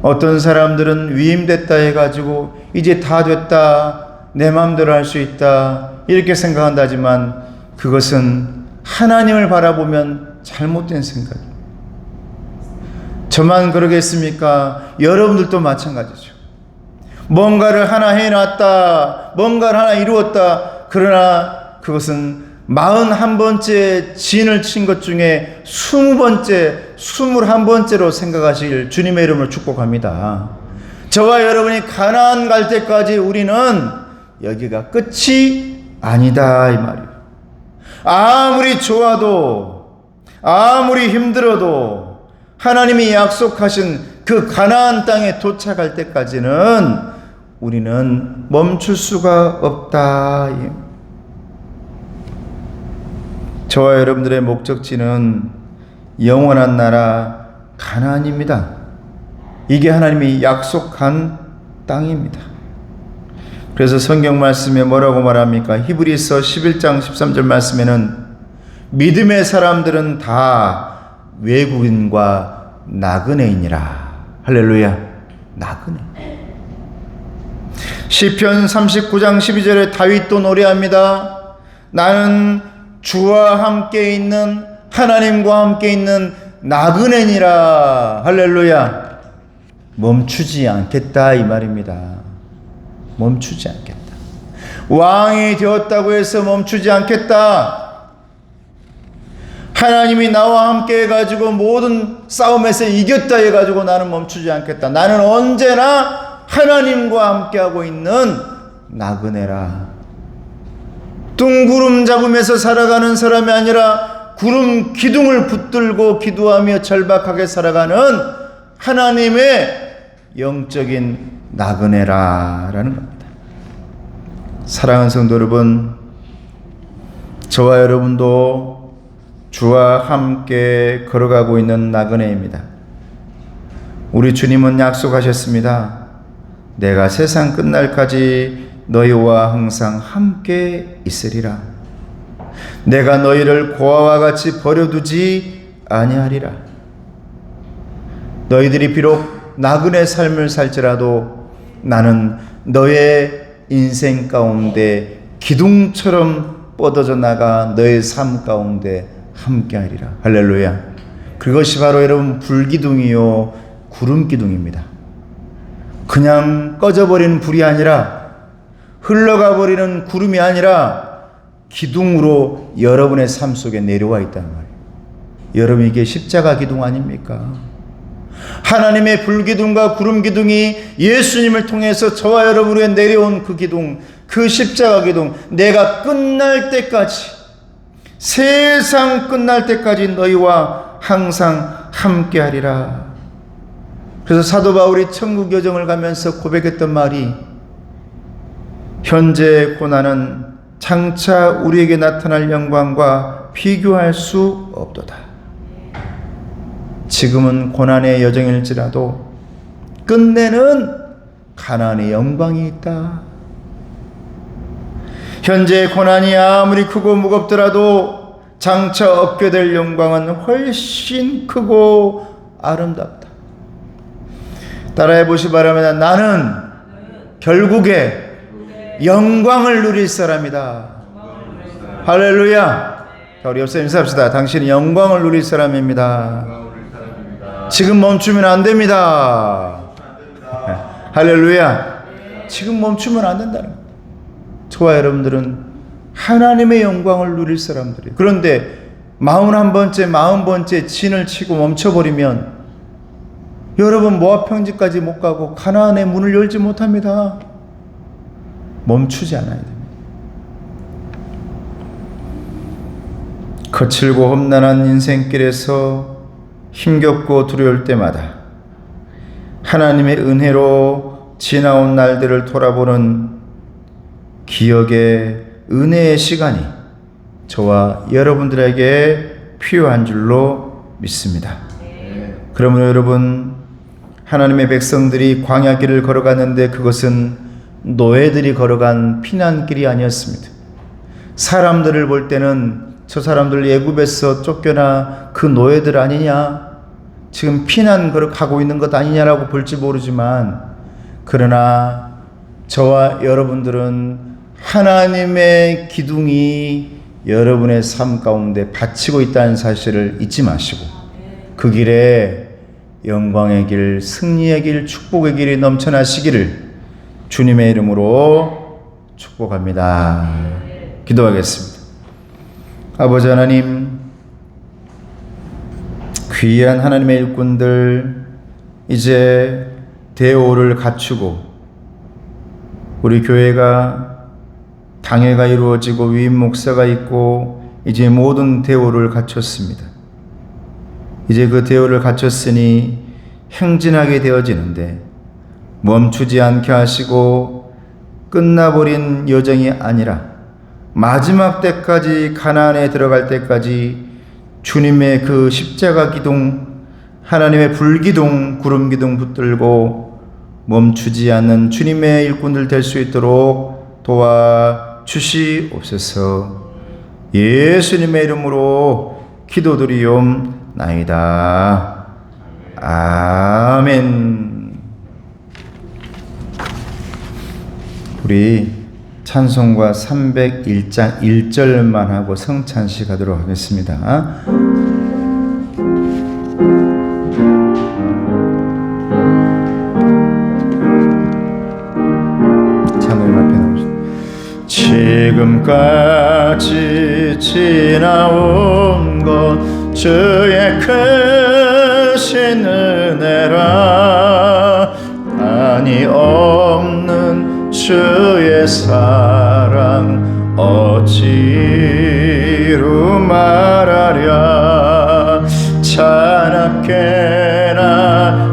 어떤 사람들은 위임됐다 해가지고 이제 다 됐다, 내 마음대로 할 수 있다 이렇게 생각한다지만 그것은 하나님을 바라보면 잘못된 생각입니다. 저만 그러겠습니까? 여러분들도 마찬가지죠. 뭔가를 하나 해놨다, 뭔가를 하나 이루었다. 그러나 그것은 41번째 진을 친 것 중에 20번째, 21번째로 생각하시길 주님의 이름으로 축복합니다. 저와 여러분이 가나안 갈 때까지 우리는 여기가 끝이 아니다 이 말이에요. 아무리 좋아도, 아무리 힘들어도 하나님이 약속하신 그 가나안 땅에 도착할 때까지는 우리는 멈출 수가 없다. 저와 여러분들의 목적지는 영원한 나라 가나안입니다. 이게 하나님이 약속한 땅입니다. 그래서 성경 말씀에 뭐라고 말합니까? 히브리서 11장 13절 말씀에는 믿음의 사람들은 다 외국인과 나그네이니라. 할렐루야. 나그네. 시편 39장 12절에 다윗도 노래합니다. 나는 주와 함께 있는, 하나님과 함께 있는 나그네니라. 할렐루야. 멈추지 않겠다 이 말입니다. 멈추지 않겠다. 왕이 되었다고 해서 멈추지 않겠다. 하나님이 나와 함께 해가지고 모든 싸움에서 이겼다 해가지고 나는 멈추지 않겠다. 나는 언제나 하나님과 함께하고 있는 나그네라. 뚱구름 잡으면서 살아가는 사람이 아니라 구름 기둥을 붙들고 기도하며 절박하게 살아가는 하나님의 영적인 나그네라라는 겁니다. 사랑하는 성도 여러분, 저와 여러분도 주와 함께 걸어가고 있는 나그네입니다. 우리 주님은 약속하셨습니다. 내가 세상 끝날까지 너희와 항상 함께 있으리라. 내가 너희를 고아와 같이 버려두지 아니하리라. 너희들이 비록 나그네 삶을 살지라도 나는 너의 인생 가운데 기둥처럼 뻗어져 나가 너의 삶 가운데 함께하리라. 할렐루야. 그것이 바로 여러분 불기둥이요 구름기둥입니다. 그냥 꺼져버리는 불이 아니라, 흘러가 버리는 구름이 아니라 기둥으로 여러분의 삶 속에 내려와 있다는 말이에요. 여러분, 이게 십자가 기둥 아닙니까? 하나님의 불기둥과 구름기둥이 예수님을 통해서 저와 여러분에게 내려온 그 기둥, 그 십자가 기둥, 내가 끝날 때까지, 세상 끝날 때까지 너희와 항상 함께하리라. 그래서 사도 바울이 천국 여정을 가면서 고백했던 말이, 현재의 고난은 장차 우리에게 나타날 영광과 비교할 수 없도다. 지금은 고난의 여정일지라도 끝내는 가나안의 영광이 있다. 현재의 고난이 아무리 크고 무겁더라도 장차 얻게 될 영광은 훨씬 크고 아름답다. 따라해 보시 바랍니다. 나는 결국에 영광을 누릴 사람이다. 할렐루야. 자, 우리 옆에 인사합시다. 당신은 영광을 누릴 사람입니다. 지금 멈추면 안 됩니다. 할렐루야. 지금 멈추면 안 된다는 거예요. 저와 여러분들은 하나님의 영광을 누릴 사람들이에요. 그런데 41번째, 40번째 진을 치고 멈춰버리면 여러분 모압 평지까지 못 가고 가나안의 문을 열지 못합니다. 멈추지 않아야 됩니다. 거칠고 험난한 인생길에서 힘겹고 두려울 때마다 하나님의 은혜로 지나온 날들을 돌아보는 기억의 은혜의 시간이 저와 여러분들에게 필요한 줄로 믿습니다. 그러므로 여러분, 하나님의 백성들이 광야길을 걸어갔는데 그것은 노예들이 걸어간 피난길이 아니었습니다. 사람들을 볼 때는 저 사람들 애굽에서 쫓겨나 그 노예들 아니냐? 지금 피난 가고 있는 것 아니냐라고 볼지 모르지만, 그러나 저와 여러분들은 하나님의 기둥이 여러분의 삶 가운데 바치고 있다는 사실을 잊지 마시고, 그 길에 영광의 길, 승리의 길, 축복의 길이 넘쳐나시기를 주님의 이름으로 축복합니다. 기도하겠습니다. 아버지 하나님, 귀한 하나님의 일꾼들 이제 대오를 갖추고 우리 교회가 당회가 이루어지고 위임 목사가 있고 이제 모든 대오를 갖췄습니다. 이제 그 대오를 갖췄으니 행진하게 되어지는데 멈추지 않게 하시고 끝나버린 여정이 아니라 마지막 때까지 가나안에 들어갈 때까지 주님의 그 십자가 기둥, 하나님의 불기둥, 구름기둥 붙들고 멈추지 않는 주님의 일꾼들 될 수 있도록 도와주시옵소서. 예수님의 이름으로 기도드리옵나이다. 아멘. 우리 찬송가 301장 1절만 하고 성찬식 하도록 하겠습니다. 장로님 앞에 나오시죠. 지금까지 지나온 것 주의 크신 은혜라. 한이 없는 주의 사랑 어찌로 말하랴. 차갑게나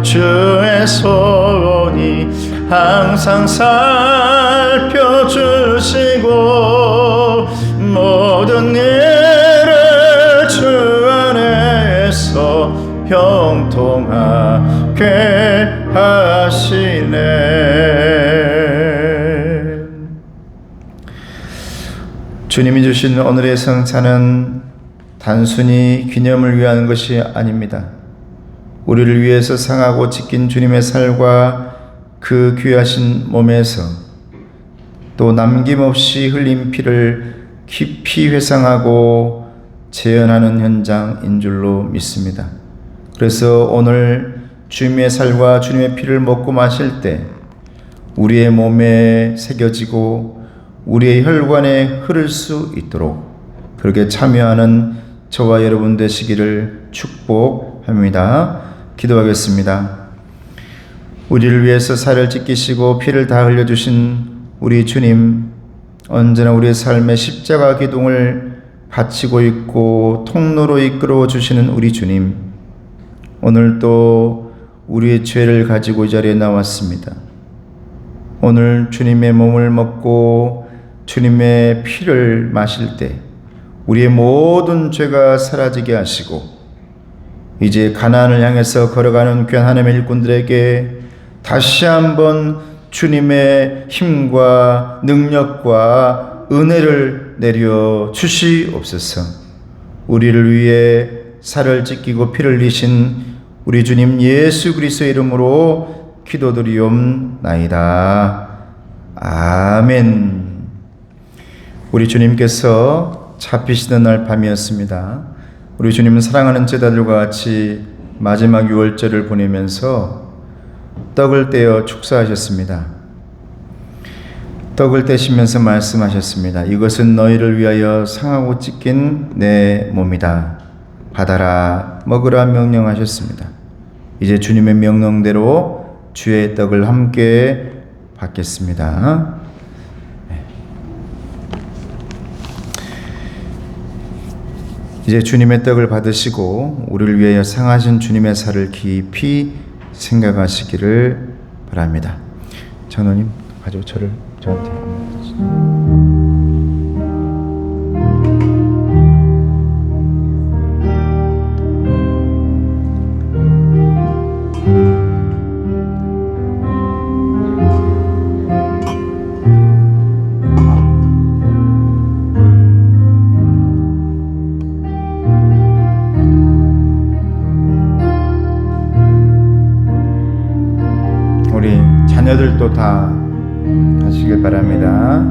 주의 손이 항상 살펴주시고 모든 일을 주 안에서 형통하게 하시네. 주님이 주신 오늘의 성찬은 단순히 기념을 위한 것이 아닙니다. 우리를 위해서 상하고 지킨 주님의 살과 그 귀하신 몸에서 또 남김없이 흘린 피를 깊이 회상하고 재현하는 현장인 줄로 믿습니다. 그래서 오늘 주님의 살과 주님의 피를 먹고 마실 때 우리의 몸에 새겨지고 우리의 혈관에 흐를 수 있도록 그렇게 참여하는 저와 여러분 되시기를 축복합니다. 기도하겠습니다. 우리를 위해서 살을 찢기시고 피를 다 흘려주신 우리 주님, 언제나 우리의 삶의 십자가 기둥을 바치고 있고 통로로 이끌어 주시는 우리 주님, 오늘 또 우리의 죄를 가지고 이 자리에 나왔습니다. 오늘 주님의 몸을 먹고 주님의 피를 마실 때 우리의 모든 죄가 사라지게 하시고 이제 가나안을 향해서 걸어가는 귀한 하나님의 일꾼들에게 다시 한번 주님의 힘과 능력과 은혜를 내려 주시옵소서. 우리를 위해 살을 찢기고 피를 흘리신 우리 주님 예수 그리스도의 이름으로 기도드리옵나이다. 아멘. 우리 주님께서 잡히시던 날 밤이었습니다. 우리 주님은 사랑하는 제자들과 같이 마지막 유월절을 보내면서 떡을 떼어 축사하셨습니다. 떡을 떼시면서 말씀하셨습니다. 이것은 너희를 위하여 상하고 찢긴 내 몸이다. 받아라 먹으라 명령하셨습니다. 이제 주님의 명령대로 주의 떡을 함께 받겠습니다. 이제 주님의 떡을 받으시고 우리를 위하여 상하신 주님의 살을 깊이 생각하시기를 바랍니다. 장로님 가지고 저한테 자녀들도 다 하시길 바랍니다.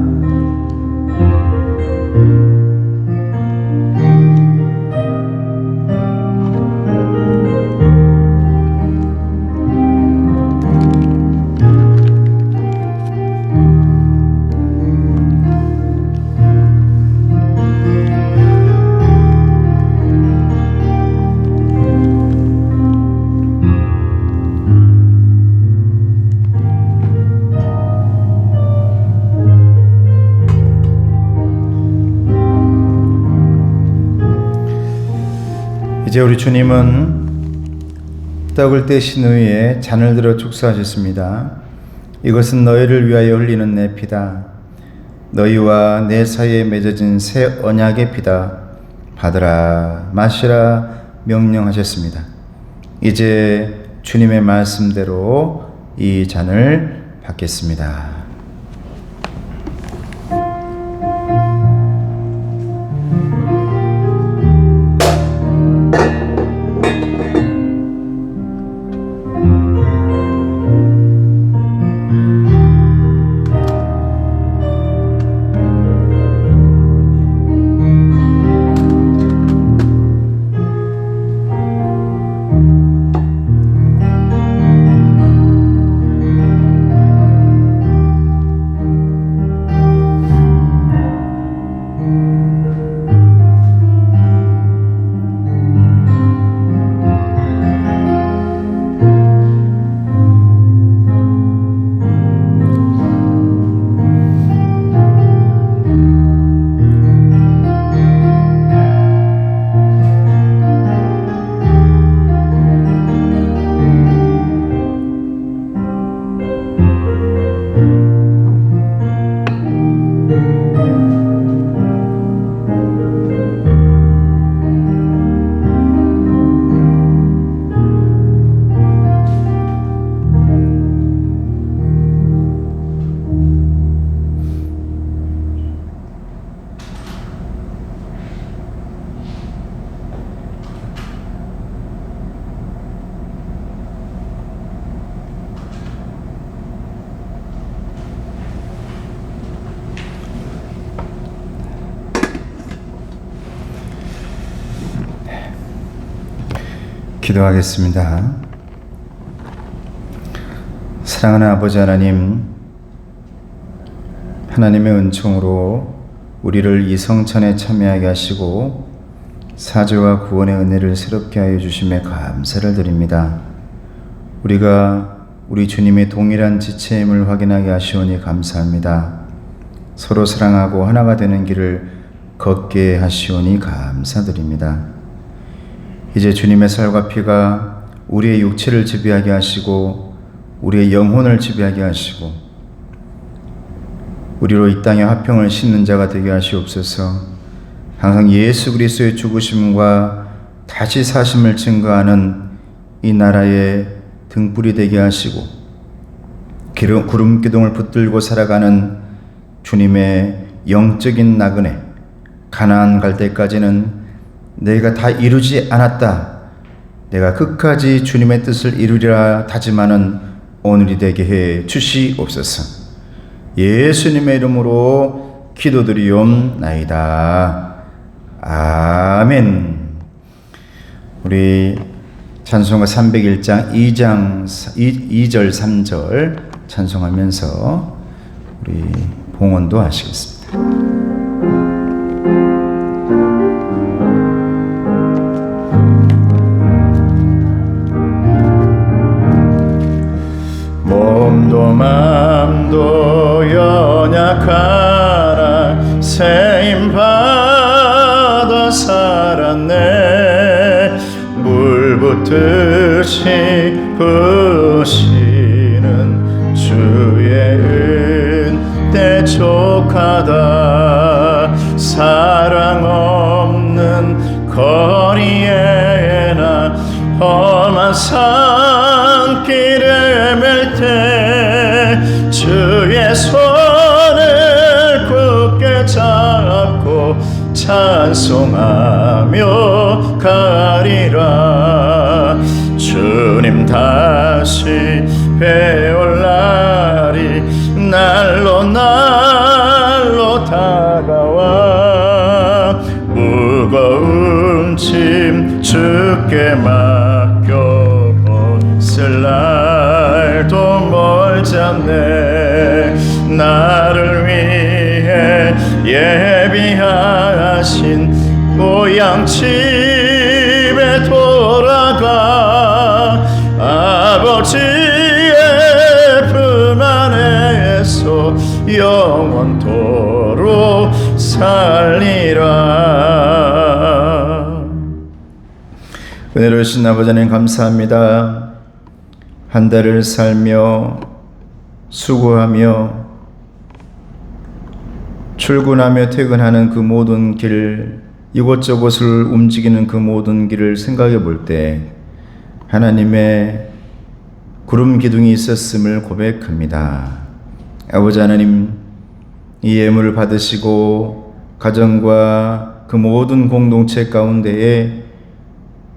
이제 우리 주님은 떡을 떼신 후에 잔을 들어 축사하셨습니다. 이것은 너희를 위하여 흘리는 내 피다. 너희와 내 사이에 맺어진 새 언약의 피다. 받으라 마시라 명령하셨습니다. 이제 주님의 말씀대로 이 잔을 받겠습니다. 기도하겠습니다. 사랑하는 아버지 하나님, 하나님의 은총으로 우리를 이 성찬에 참여하게 하시고 사죄와 구원의 은혜를 새롭게 하여 주심에 감사를 드립니다. 우리가 우리 주님의 동일한 지체임을 확인하게 하시오니 감사합니다. 서로 사랑하고 하나가 되는 길을 걷게 하시오니 감사드립니다. 이제 주님의 살과 피가 우리의 육체를 지배하게 하시고 우리의 영혼을 지배하게 하시고 우리로 이 땅에 화평을 싣는 자가 되게 하시옵소서. 항상 예수 그리스도의 죽으심과 다시 사심을 증거하는 이 나라의 등불이 되게 하시고 구름 기둥을 붙들고 살아가는 주님의 영적인 나그네 가나안 갈 때까지는 내가 다 이루지 않았다, 내가 끝까지 주님의 뜻을 이루리라 다짐하는 오늘이 되게 해 주시옵소서. 예수님의 이름으로 기도드리옵나이다. 아멘. 우리 찬송가 301장 2절 3절 찬송하면서 우리 봉헌도 하시겠습니다. 몸도 맘도 연약하나 세임받아 살았네. 물 붓듯이 부시는 주의 은혜 족하다. 사랑 없는 거리에나 험한 산길에 맬 때 주의 손을 굳게 잡고 찬송하며 가리라. 주님 다시 배울 날이 날로 다가와 무거운 짐 주께 맡겨봤을 날도 멀지 않네. 나를 위해 예비하신 고향 집에 돌아가 아버지의 품 안에서 영원토록 살리라. 은혜로우신 아버지 하나님 감사합니다. 한 달을 살며 수고하며 출근하며 퇴근하는 그 모든 길, 이곳저곳을 움직이는 그 모든 길을 생각해 볼 때 하나님의 구름 기둥이 있었음을 고백합니다. 아버지 하나님, 이 예물을 받으시고 가정과 그 모든 공동체 가운데에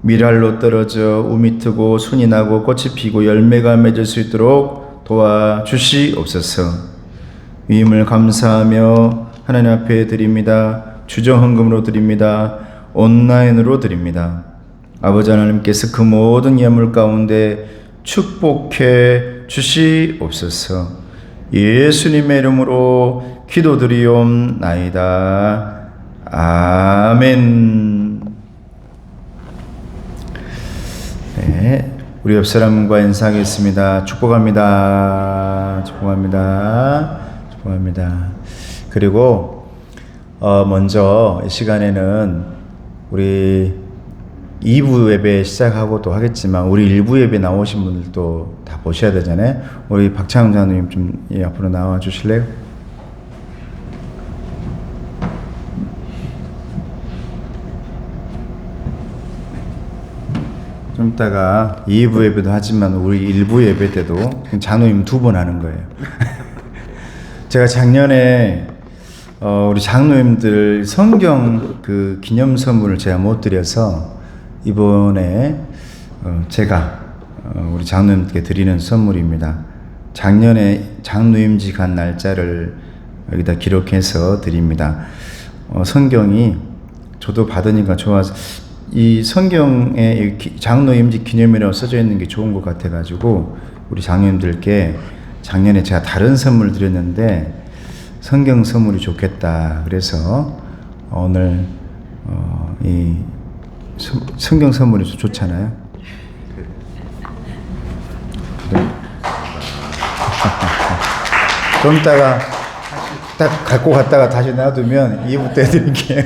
밀알로 떨어져 우미 트고 순이 나고 꽃이 피고 열매가 맺을 수 있도록 도와주시옵소서. 위임을 감사하며 하나님 앞에 드립니다. 주정헌금으로 드립니다. 온라인으로 드립니다. 아버지 하나님께서 그 모든 예물 가운데 축복해 주시옵소서. 예수님의 이름으로 기도드리옵나이다. 아멘. 네, 우리 옆 사람과 인사하겠습니다. 축복합니다. 축복합니다. 축복합니다. 그리고 먼저 이 시간에는 우리 2부 예배 시작하고 또 하겠지만 우리 1부 예배 나오신 분들도 다 보셔야 되잖아요. 우리 박창훈 장로님 좀 앞으로 나와 주실래요? 좀 이따가 2부 예배도 하지만 우리 1부 예배 때도 장로님 2번 하는 거예요. 제가 작년에 우리 장로님들 성경 그 기념 선물을 제가 못 드려서 이번에 제가 우리 장로님께 드리는 선물입니다. 작년에 장로임직 간 날짜를 여기다 기록해서 드립니다. 성경이 저도 받으니까 좋아서 이 성경에 장로임직 기념이라고 써져 있는 게 좋은 것 같아가지고 우리 장로님들께 작년에 제가 다른 선물 드렸는데 성경 선물이 좋겠다 그래서 오늘 이 성경 선물이 좋잖아요. 좀 이따가 딱 갖고 갔다가 다시 놔두면 2부 때 드릴게요.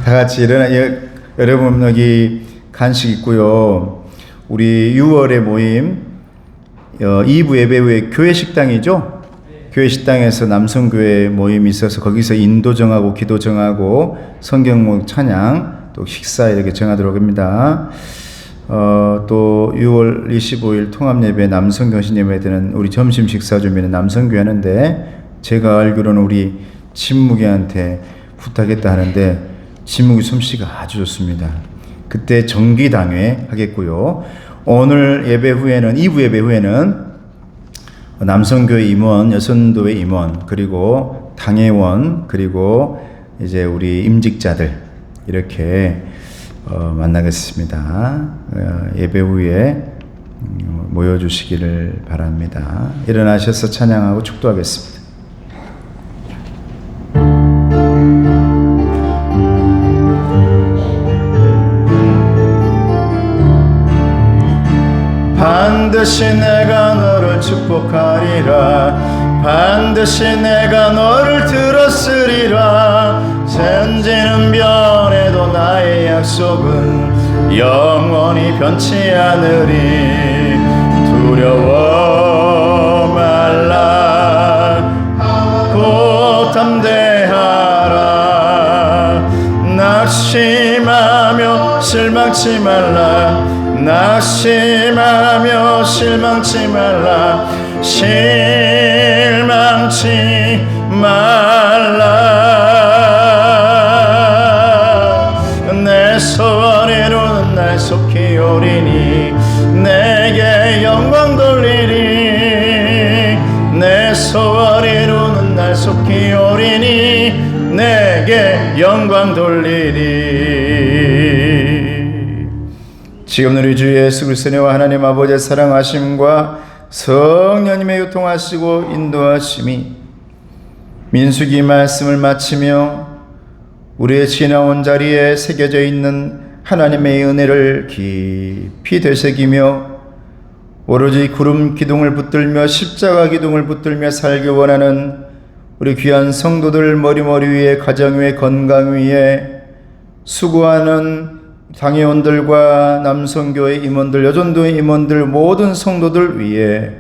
다 같이 일어나. 여러분 여기 간식 있고요. 우리 6월에 모임 2부 예배 후에 교회 식당이죠. 교회 식당에서 남성교회 모임이 있어서 거기서 인도 정하고 기도 정하고 성경목 찬양 또 식사 이렇게 정하도록 합니다. 또 6월 25일 통합예배 남성경신 예배 때는 우리 점심 식사 준비는 남성교회 하는데 제가 알기로는 우리 진묵이한테 부탁했다 하는데 진묵이 솜씨가 아주 좋습니다. 그때 정기당회 하겠고요. 오늘 예배 후에는 2부 예배 후에는 남성교회 임원, 여성도회 임원, 그리고 당회원, 그리고 이제 우리 임직자들 이렇게 만나겠습니다. 예배 후에 모여주시기를 바랍니다. 일어나셔서 찬양하고 축도하겠습니다. 반드시 내가 너를 축복하리라. 반드시 내가 너를 들었으리라. 전지는 변해도 나의 약속은 영원히 변치 않으리. 두려워 말라. 곧 담대하라. 낙심하며 실망치 말라. 낙심하며 실망치 말라. 실망치 말라. 내 소원 이루는 날 속히 오리니 내게 영 주님에게 영광 돌리리. 지금 우리 주 예수 그리스도와 하나님 아버지의 사랑하심과 성령님의 교통하시고 인도하심이 민수기 말씀을 마치며 우리의 지나온 자리에 새겨져 있는 하나님의 은혜를 깊이 되새기며 오로지 구름 기둥을 붙들며 십자가 기둥을 붙들며 살기 원하는 우리 귀한 성도들 머리머리 위에 가정 위에 건강 위에 수고하는 당회원들과 남성교회 임원들 여전도회 임원들 모든 성도들 위에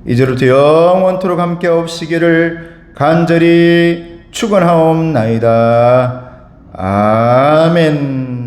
이제부터 영원토록 함께 없시기를 간절히 축원하옵나이다. 아멘.